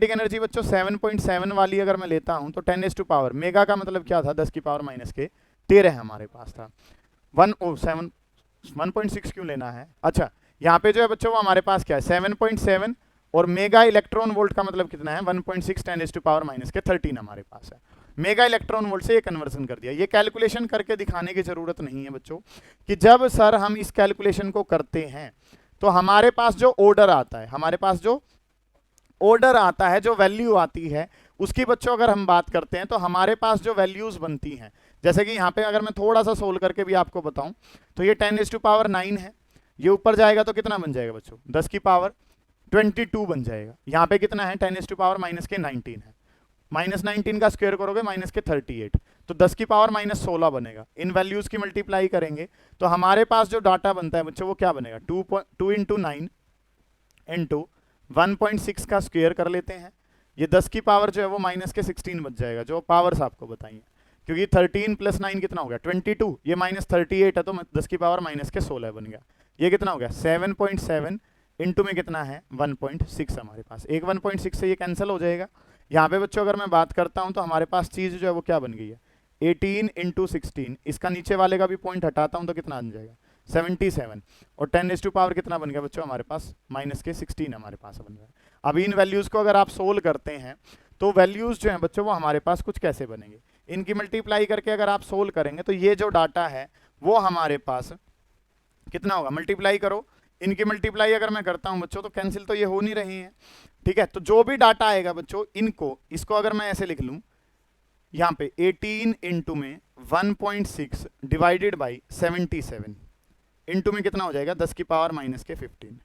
काइनेटिक एनर्जी बच्चों 7.7 वाली अगर मैं लेता हूं तो 10⁻⁻, मेगा का मतलब क्या था, 10⁻⁻13 हमारे पास था। 1.6 क्यों लेना है, अच्छा यहाँ पे जो है बच्चों वो हमारे पास क्या है 7.7, और मेगा इलेक्ट्रॉन वोल्ट का मतलब कितना है 1.6 10⁻⁻13 हमारे पास है। मेगा इलेक्ट्रॉन वोल्ट से ये कन्वर्सन कर दिया। ये कैलकुलेशन करके दिखाने की जरूरत नहीं है बच्चों, कि जब सर हम इस कैलकुलेशन को करते हैं तो हमारे पास जो ऑर्डर आता है, हमारे पास जो ऑर्डर आता है, जो वैल्यू आती है उसकी बच्चों अगर हम बात करते हैं तो हमारे पास जो वैल्यूज बनती हैं, जैसे कि यहाँ पे अगर मैं थोड़ा सा सोल्व करके भी आपको बताऊं तो ये 10⁻9 है, ये ऊपर जाएगा तो कितना बन जाएगा बच्चों 10⁻22 बन जाएगा। यहाँ पे कितना है 10⁻⁻19 है, -19 का स्क्वायर करोगे -38, तो 10⁻16 बनेगा। इन वैल्यूज की मल्टीप्लाई करेंगे तो हमारे पास जो डाटा बनता है बच्चों वो क्या बनेगा 2 × 9 इंटू 1.6 का स्क्वायर कर लेते हैं, ये 10 की पावर जो है वो -16 बच जाएगा, जो पावर्स आपको बताइए, क्योंकि 13 + 9 कितना हो गया 22, ये -38 है तो 10⁻16 बन गया। ये कितना हो गया 7.7 इंटू में कितना है 1.6 हमारे पास, एक 1.6 से ये कैंसिल हो जाएगा, यहाँ पे बच्चों अगर मैं बात करता हूँ तो हमारे पास चीज जो है वो क्या बन गई है 18 इंटू 16, इसका नीचे वाले का भी पॉइंट हटाता हूँ तो कितना आ जाएगा 77, और 10⁻⁴ कितना बन गया बच्चों हमारे पास -16 हमारे पास बन रहा है। अब इन वैल्यूज को अगर आप सोल्व करते हैं तो वैल्यूज जो हैं बच्चों वो हमारे पास कुछ कैसे बनेंगे, इनकी मल्टीप्लाई करके अगर आप सोल्व करेंगे तो ये जो डाटा है वो हमारे पास कितना होगा, मल्टीप्लाई करो, इनकी मल्टीप्लाई अगर मैं करता हूं बच्चों तो कैंसिल तो ये हो नहीं रही है, ठीक है। तो जो भी डाटा आएगा बच्चों इनको, इसको अगर मैं ऐसे लिख लूं यहां पे 18 इंटू में 1.6 डिवाइडेड बाई 77 इंटू में कितना हो जाएगा 10⁻⁻15,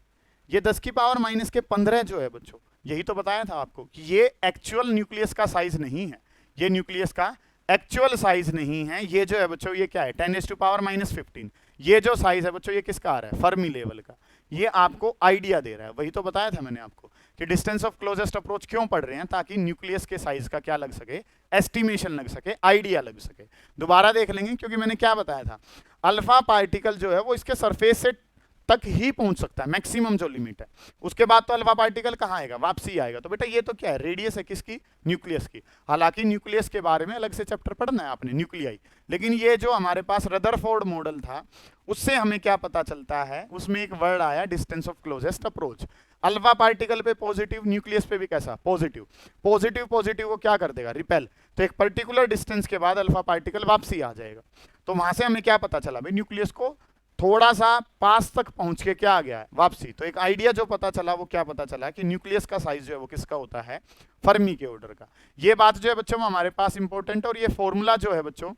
ये 10⁻⁻15 जो है बच्चों, यही तो बताया था आपको कि ये एक्चुअल न्यूक्लियस का साइज नहीं है, ये न्यूक्लियस का एक्चुअल साइज नहीं है, ये जो है बच्चों ये क्या है 10⁻⁻15, ये जो साइज है बच्चों ये किसका आ रहा है फर्मी लेवल का, ये आपको आइडिया दे रहा है। वही तो बताया था मैंने आपको कि डिस्टेंस ऑफ क्लोजेस्ट अप्रोच क्यों पढ़ रहे हैं, ताकि न्यूक्लियस के साइज का क्या लग सके, एस्टिमेशन लग सके, आइडिया लग सके। दोबारा देख लेंगे क्योंकि मैंने क्या बताया था, अल्फा पार्टिकल जो है वो इसके सरफेस से तक ही पहुंच सकता है, मैक्सिमम जो लिमिट है, उसके बाद तो अल्फा पार्टिकल कहाँ आएगा, वापसी आएगा। तो बेटा ये तो क्या है, रेडियस है किसकी, न्यूक्लियस की। हालांकि न्यूक्लियस के बारे में अलग से चैप्टर पढ़ना है आपने, न्यूक्लियाई, लेकिन ये जो हमारे पास रदरफोर्ड मॉडल था उससे हमें क्या पता चलता है, उसमें एक वर्ड आया distance of closest approach. Alpha particle पे पॉजिटिव, न्यूक्लियस पे भी कैसा पॉजिटिव, पॉजिटिव पॉजिटिव को क्या कर देगा, रिपेल, तो एक पर्टिकुलर डिस्टेंस के बाद अल्फा पार्टिकल वापसी आ जाएगा। तो वहां से हमें क्या पता चला भाई, न्यूक्लियस को थोड़ा सा पास तक पहुंच के क्या आ गया है, वापसी। तो एक आइडिया जो पता चला वो क्या पता चला कि न्यूक्लियस का साइज जो है वो किसका होता है, फर्मी के ऑर्डर का। ये बात जो है बच्चों हमारे पास इंपॉर्टेंट है, और ये फॉर्मूला जो है बच्चों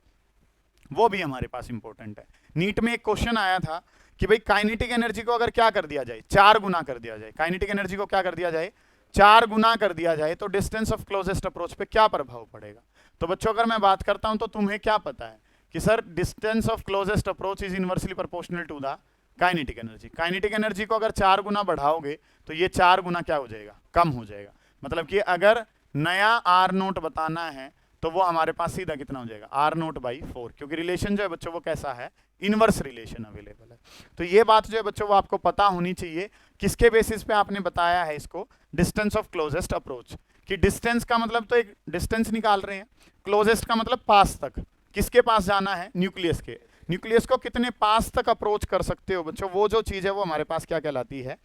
वो भी हमारे पास इंपॉर्टेंट है। नीट में एक क्वेश्चन आया था कि भाई काइनेटिक एनर्जी को अगर क्या कर दिया जाए, 4 गुना कर दिया जाए, काइनेटिक एनर्जी को क्या कर दिया जाए, 4 गुना कर दिया जाए, तो डिस्टेंस ऑफ क्लोजेस्ट अप्रोच पे क्या प्रभाव पड़ेगा। तो बच्चों अगर मैं बात करता हूं तो तुम्हें क्या पता है कि sir distance of closest approach is inversely proportional to the kinetic energy. Kinetic energy को अगर 4 गुना बढ़ाओगे तो ये 4 गुना क्या हो जाएगा, कम हो जाएगा। मतलब कि अगर नया आर नोट बताना है तो वो हमारे पास सीधा कितना हो जाएगा, R0/4, क्योंकि रिलेशन जो है बच्चों वो कैसा है, इनवर्स रिलेशन अवेलेबल है। तो ये बात जो है बच्चों वो आपको पता होनी चाहिए। किसके बेसिस पे आपने बताया है इसको, डिस्टेंस ऑफ क्लोजेस्ट अप्रोच, कि डिस्टेंस का मतलब तो एक डिस्टेंस निकाल रहे हैं, क्लोजेस्ट का मतलब पास तक, किसके पास जाना है, न्यूक्लियस के। न्यूक्लियस को कितने पास तक अप्रोच कर सकते हो बच्चों, वो जो चीज है वो हमारे पास क्या कहलाती है,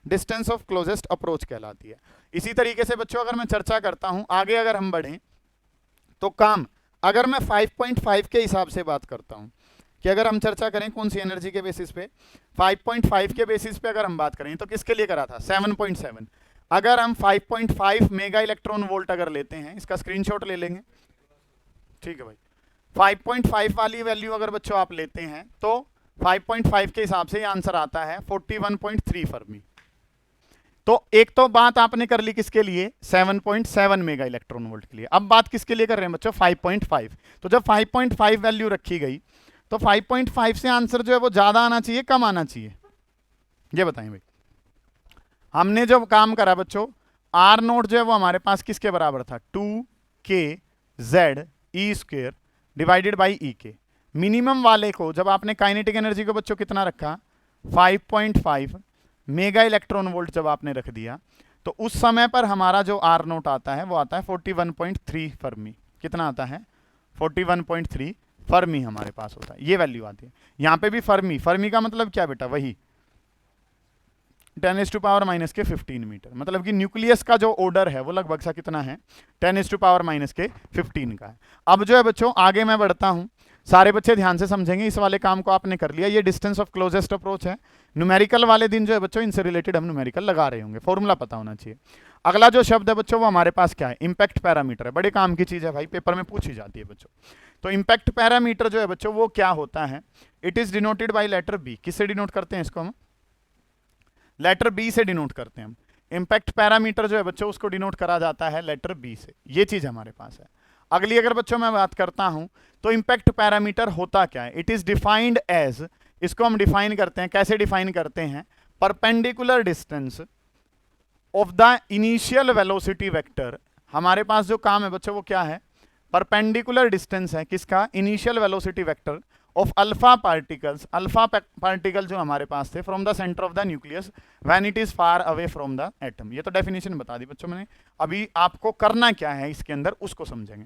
डिस्टेंस ऑफ क्लोजेस्ट अप्रोच कहलाती है। इसी तरीके से बच्चों अगर मैं चर्चा करता हूं आगे, अगर हम बढ़ें तो काम, अगर मैं 5.5 के हिसाब से बात करता हूं कि अगर हम चर्चा करें कौन सी एनर्जी के बेसिस पे, 5.5 के बेसिस पे अगर हम बात करें तो किसके लिए करा था, 7.7। अगर हम 5.5 मेगा इलेक्ट्रॉन वोल्ट अगर लेते हैं, इसका स्क्रीनशॉट ले लेंगे, ठीक है भाई। 5.5 वाली वैल्यू अगर बच्चों आप लेते हैं तो 5.5 के हिसाब से आंसर आता है 41.3 फर्मी। तो एक तो बात आपने कर ली किसके लिए, 7.7 मेगा इलेक्ट्रॉन वोल्ट के लिए। अब बात किसके लिए कर रहे हैं बच्चों, 5.5। तो जब 5.5 वैल्यू रखी गई तो 5.5 से आंसर जो है वो ज्यादा आना चाहिए, कम आना चाहिए, ये बताएं भाई। हमने जो काम करा बच्चों, R0 जो है वो हमारे पास किसके बराबर था, 2kZe² डिवाइडेड बाई E के। मिनिमम वाले को जब आपने काइनेटिक एनर्जी को बच्चों कितना रखा, 5.5 मेगा इलेक्ट्रॉन वोल्ट जब आपने रख दिया, तो उस समय पर हमारा जो R0 आता है वो आता है 41.3 फर्मी। कितना आता है, 41.3 फर्मी हमारे पास होता है, ये वैल्यू आती है। यहां पे भी फर्मी, फर्मी का मतलब क्या बेटा, वही 10⁻⁻15 मीटर। मतलब कि न्यूक्लियस का जो ऑर्डर है वो लगभग सा कितना है, 10⁻⁻15 का है। अब जो है बच्चों आगे मैं बढ़ता हूं, सारे बच्चे ध्यान से समझेंगे, इस वाले काम को आपने कर लिया, ये डिस्टेंस ऑफ क्लोजेस्ट अप्रोच है। न्यूमेरिकल वाले दिन जो है बच्चों इनसे रिलेटेड हम न्यूमेरिकल लगा रहे होंगे, फॉर्मूला पता होना चाहिए। अगला जो शब्द है बच्चों वो हमारे पास क्या है, इंपैक्ट पैरामीटर है। बड़े काम की चीज है भाई, पेपर में पूछी जाती है बच्चों। तो इंपैक्ट पैरामीटर जो है बच्चों वो क्या होता है, it is denoted by letter B. किससे डिनोट करते हैं इसको हम, लेटर बी से डिनोट करते हैं हम। इंपैक्ट पैरामीटर जो है बच्चों उसको डिनोट करा जाता है लेटर बी से, ये चीज हमारे पास है। अगली अगर बच्चों मैं बात करता हूं तो इंपैक्ट पैरामीटर होता क्या है, इट इज डिफाइंड एज, इसको हम डिफाइन करते हैं, कैसे डिफाइन करते हैं, perpendicular distance of the initial velocity vector. हमारे पास जो काम है बच्चों वो क्या है, परपेंडिकुलर डिस्टेंस है किसका, initial velocity vector of alpha particle जो हमारे पास थे from the centre of the nucleus when it is far away from the atom. ये तो डेफिनेशन बता दी बच्चों मैंने, अभी आपको करना क्या है इसके अंदर उसको समझेंगे।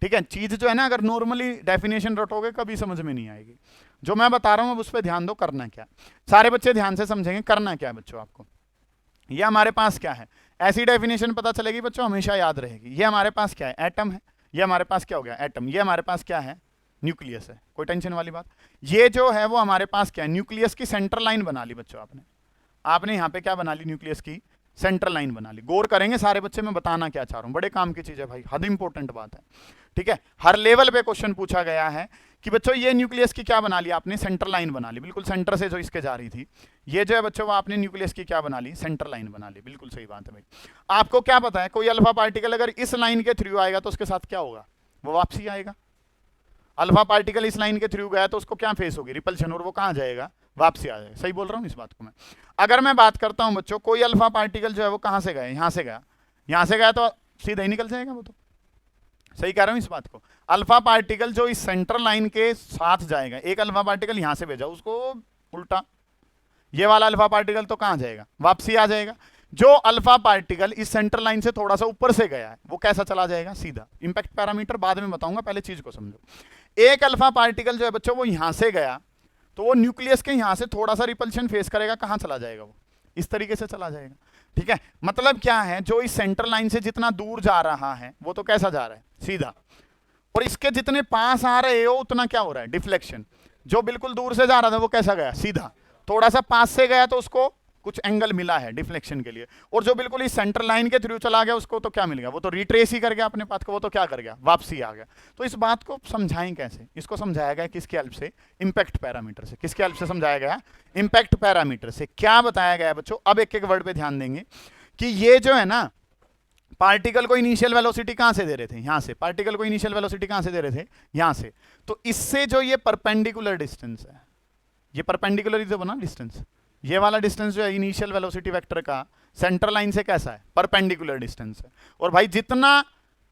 ठीक है, चीज जो है ना अगर नॉर्मली डेफिनेशन रटोगे कभी समझ में नहीं आएगी। जो मैं बता रहा हूं अब उस पर ध्यान दो, करना क्या। सारे बच्चे ध्यान से समझेंगे करना क्या है बच्चों आपको। ये हमारे पास क्या है, ऐसी डेफिनेशन पता चलेगी बच्चों, हमेशा याद रहेगी। ये हमारे पास क्या है, एटम है। ये हमारे पास क्या हो गया, एटम। ये हमारे पास क्या है, न्यूक्लियस है। कोई टेंशन वाली बात। ये जो है वो हमारे पास क्या है, न्यूक्लियस की सेंटर लाइन बना ली बच्चों आपने यहां पे क्या बना ली, न्यूक्लियस की सेंट्रल लाइन बना ली। गौर करेंगे सारे बच्चे, मैं बताना क्या चाह रहा हूं, बड़े काम की चीज है भाई, हद इंपॉर्टेंट बात है। ठीक है, हर लेवल पे क्वेश्चन पूछा गया है कि बच्चों ये न्यूक्लियस की क्या बना ली आपने, सेंट्रल लाइन बना ली, बिल्कुल सेंटर से जो इसके जा रही थी। ये जो है बच्चों वो आपने न्यूक्लियस की क्या बना ली, सेंट्रल लाइन बना ली। बिल्कुल सही बात है भाई। आपको क्या पता है, कोई अल्फा पार्टिकल अगर इस लाइन के थ्रू आएगा तो उसके साथ क्या होगा, वो वापसी आएगा। अल्फा पार्टिकल इस लाइन के थ्रू गया तो उसको क्या फेस होगी, रिपल्शन, और वो कहां जाएगा, वापसी आ जाएगा। सही बोल रहा हूं इस बात को मैं। अगर मैं बात करता हूं बच्चों, कोई अल्फा पार्टिकल जो है वो कहां से गया, यहां से गया, यहां से गया तो सीधा ही निकल जाएगा वो तो। सही कह रहा हूं इस बात को। अल्फा पार्टिकल जो इस सेंट्रल लाइन के साथ जाएगा, एक अल्फा पार्टिकल यहां से भेजा उसको उल्टा, ये वाला अल्फा पार्टिकल तो कहां जाएगा, वापसी आ जाएगा। जो अल्फा पार्टिकल इस सेंट्रल लाइन से थोड़ा सा ऊपर से गया है वो कैसा चला जाएगा, सीधा। इंपैक्ट पैरामीटर बाद में बताऊंगा, पहले चीज को समझो। एक अल्फा पार्टिकल जो है बच्चों वो यहां से गया तो वो न्यूक्लियस के यहां से थोड़ा सा रिपल्शन फेस करेगा, कहां चला जाएगा, वो इस तरीके से चला जाएगा। ठीक है, मतलब क्या है, जो इस सेंट्रल लाइन से जितना दूर जा रहा है वो तो कैसा जा रहा है, सीधा। और इसके जितने पास आ रहे हो उतना क्या हो रहा है, डिफ्लेक्शन। जो बिल्कुल दूर से जा रहा था वो कैसा गया, सीधा। थोड़ा सा पास से गया तो उसको कुछ एंगल मिला है डिफ्लेक्शन के लिए। और जो बिल्कुल इस सेंट्रल लाइन के थ्रू चला गया उसको तो क्या मिल गया, वो तो रिट्रेस ही कर गया अपने पाथ को, वो तो क्या कर गया, वापसी आ गया। तो इस बात को समझाएं कैसे, इसको समझाया गया किसके हेल्प से, इंपैक्ट पैरामीटर से। किसके हेल्प से समझाया गया, इंपैक्ट पैरामीटर से। क्या बताया गया बच्चों, अब एक एक वर्ड पे ध्यान देंगे कि ये जो है ना पार्टिकल को इनिशियल वेलोसिटी कहां से दे रहे थे, यहां से। पार्टिकल को इनिशियल वेलोसिटी कहां से दे रहे थे, यहां से। तो इससे जो ये परपेंडिकुलर डिस्टेंस है, ये परपेंडिकुलर जो बना डिस्टेंस, ये वाला डिस्टेंस जो है इनिशियल वेलोसिटी वेक्टर का सेंट्रल लाइन से कैसा है, परपेंडिकुलर डिस्टेंस है। और भाई जितना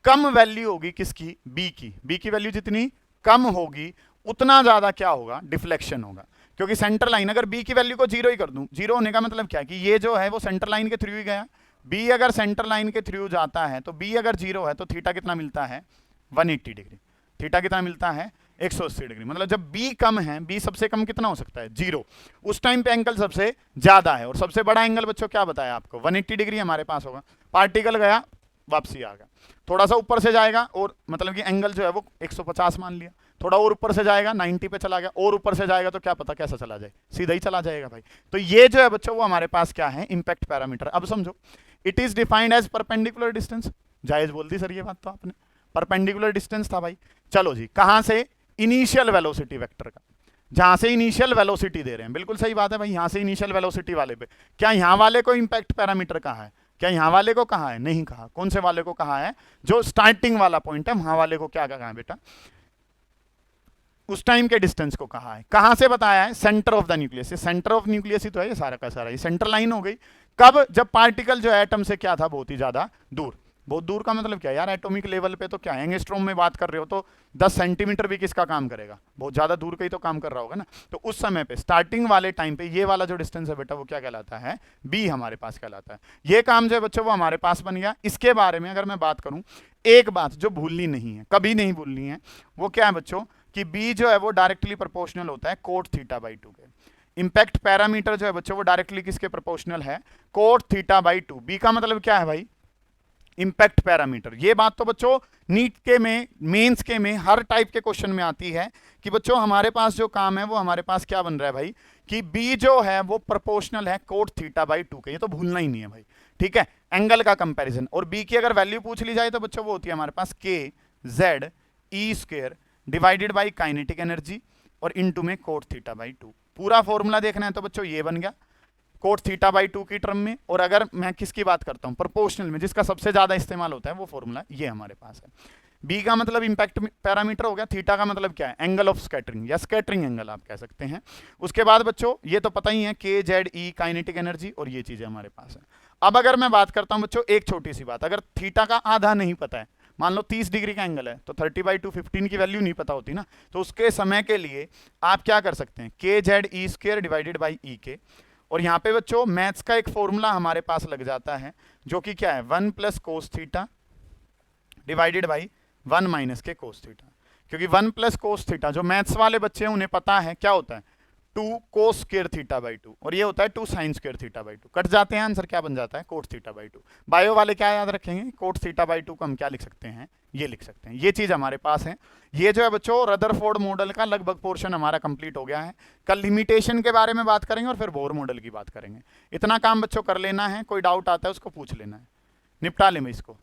कम वैल्यू होगी किसकी, बी की वैल्यू जितनी कम होगी उतना ज्यादा क्या होगा, डिफ्लेक्शन होगा। क्योंकि सेंट्रल लाइन, अगर बी की वैल्यू को 0 ही कर दूं, 0 होने का मतलब क्या है कि ये जो है वो सेंट्रल लाइन के थ्रू ही गया। बी अगर सेंट्रल लाइन के थ्रू जाता है तो बी अगर 0 है तो थीटा कितना मिलता है, 180 डिग्री। थीटा कितना मिलता है, 180 डिग्री। मतलब जब बी कम है, बी सबसे कम कितना हो सकता है, 0, उस टाइम पे एंगल सबसे ज्यादा है। और सबसे बड़ा एंगल बच्चों क्या बताया आपको, 180 डिग्री हमारे पास होगा। पार्टिकल गया, वापसी आ गया। थोड़ा सा ऊपर से जाएगा और मतलब कि एंगल जो है वो 150 मान लिया, थोड़ा और ऊपर से जाएगा 90 पे चला गया, और ऊपर से जाएगा तो क्या पता कैसा चला जाए, सीधा ही चला जाएगा भाई। तो ये जो है बच्चों वो हमारे पास क्या है, इंपैक्ट पैरामीटर। अब समझो, it is defined as perpendicular distance. जायज बोल दी सर ये बात तो आपने, परपेंडिकुलर डिस्टेंस था भाई। चलो जी, कहां से, इनिशियल वेलोसिटी वेक्टर का, जहां से इनिशियल वेलोसिटी दे रहे हैं। बिल्कुल सही बात है भाई, यहां से इनिशियल वेलोसिटी वाले पे। क्या यहां वाले को इंपैक्ट पैरामीटर कहा है, क्या यहां वाले को कहा है, नहीं कहा। कौन से वाले को कहा है, जो स्टार्टिंग वाला पॉइंट है वहां वाले को क्या कहा है बेटा, उस टाइम के डिस्टेंस को कहा है। कहां से बताया है, centre of the nucleus. Centre of nucleus ही तो है ये सारा का सारा, ये सेंटर लाइन हो गई। कब, जब पार्टिकल जो एटम से क्या था, बहुत ही ज्यादा दूर। बहुत दूर का मतलब क्या यार, एटॉमिक लेवल पे तो क्या एंगस्ट्रॉम में बात कर रहे हो तो 10 सेंटीमीटर भी किसका काम करेगा, बहुत ज्यादा दूर का ही तो काम कर रहा होगा ना। तो उस समय पे स्टार्टिंग वाले टाइम पे ये वाला जो डिस्टेंस है बेटा वो क्या कहलाता है, बी हमारे पास कहलाता है। ये काम जो है बच्चों वो हमारे पास बन गया। इसके बारे में अगर मैं बात करूं, एक बात जो भूलनी नहीं है, कभी नहीं भूलनी है, वो क्या है बच्चों कि बी जो है वो डायरेक्टली प्रोपोर्शनल होता है कोट थीटा बाई 2 के। इंपैक्ट पैरामीटर जो है बच्चों वो डायरेक्टली किसके प्रोपोर्शनल है, कोट थीटा बाई 2। बी का मतलब क्या है भाई, इंपैक्ट पैरामीटर। ये बात तो बच्चों नीट के में, मेंस के में, हर टाइप के क्वेश्चन में आती है कि बच्चों हमारे पास जो काम है वो हमारे पास क्या बन रहा है भाई, कि बी जो है वो प्रोपोर्शनल है कोट थीटा बाई 2 के। ये तो भूलना ही नहीं है भाई, ठीक है, एंगल का कंपैरिजन। और बी की अगर वैल्यू पूछ ली जाए तो बच्चों वो होती है हमारे पास के Z E square divided by kinetic energy और इनटू में कोट थीटा बाई 2। पूरा फॉर्मूला देखना है तो बच्चों ये बन गया कोट थीटा बाई 2 की टर्म में। और अगर मैं किसकी बात करता हूं, प्रोपोर्शनल में, जिसका सबसे ज्यादा इस्तेमाल होता है, वो फॉर्मूला ये हमारे पास है। बी का मतलब इंपैक्ट पैरामीटर हो गया, थीटा का मतलब क्या है, एंगल ऑफ स्कैटरिंग या स्कैटरिंग एंगल आप कह सकते हैं। उसके बाद बच्चों ये तो पता ही है के जेड ई काइनेटिक एनर्जी, और ये चीजें हमारे पास है। अब अगर मैं बात करता हूं बच्चों एक छोटी सी बात, अगर थीटा का आधा नहीं पता है मान लो 30 डिग्री का एंगल है तो 30/2 15 की वैल्यू नहीं पता होती ना, तो उसके समय के लिए आप क्या कर सकते हैं, K Z E square divided by E K. और यहाँ पे बच्चों मैथ्स का एक फॉर्मूला हमारे पास लग जाता है जो कि क्या है 1 plus cos theta divided by 1 minus के कोस थीटा, क्योंकि 1 प्लस कोस थीटा जो मैथ्स वाले बच्चे हैं उन्हें पता है क्या होता है 2 कोस स्क्वायर थीटा बाई 2, और ये होता है 2 sine square theta by 2। Cut जाते हैं, आंसर क्या बन जाता है कोट थीटा बाई 2। बायो वाले क्या याद रखेंगे, कोट थीटा बाई 2 को हम क्या लिख सकते हैं, ये लिख सकते हैं। ये चीज हमारे पास है। ये जो है बच्चों रदरफोर्ड मॉडल का लगभग पोर्शन हमारा कंप्लीट हो गया है। कल लिमिटेशन के बारे में बात करेंगे और फिर बोर मॉडल की बात करेंगे। इतना काम बच्चों कर लेना है, कोई डाउट आता है उसको पूछ लेना है, निपटा लें इसको।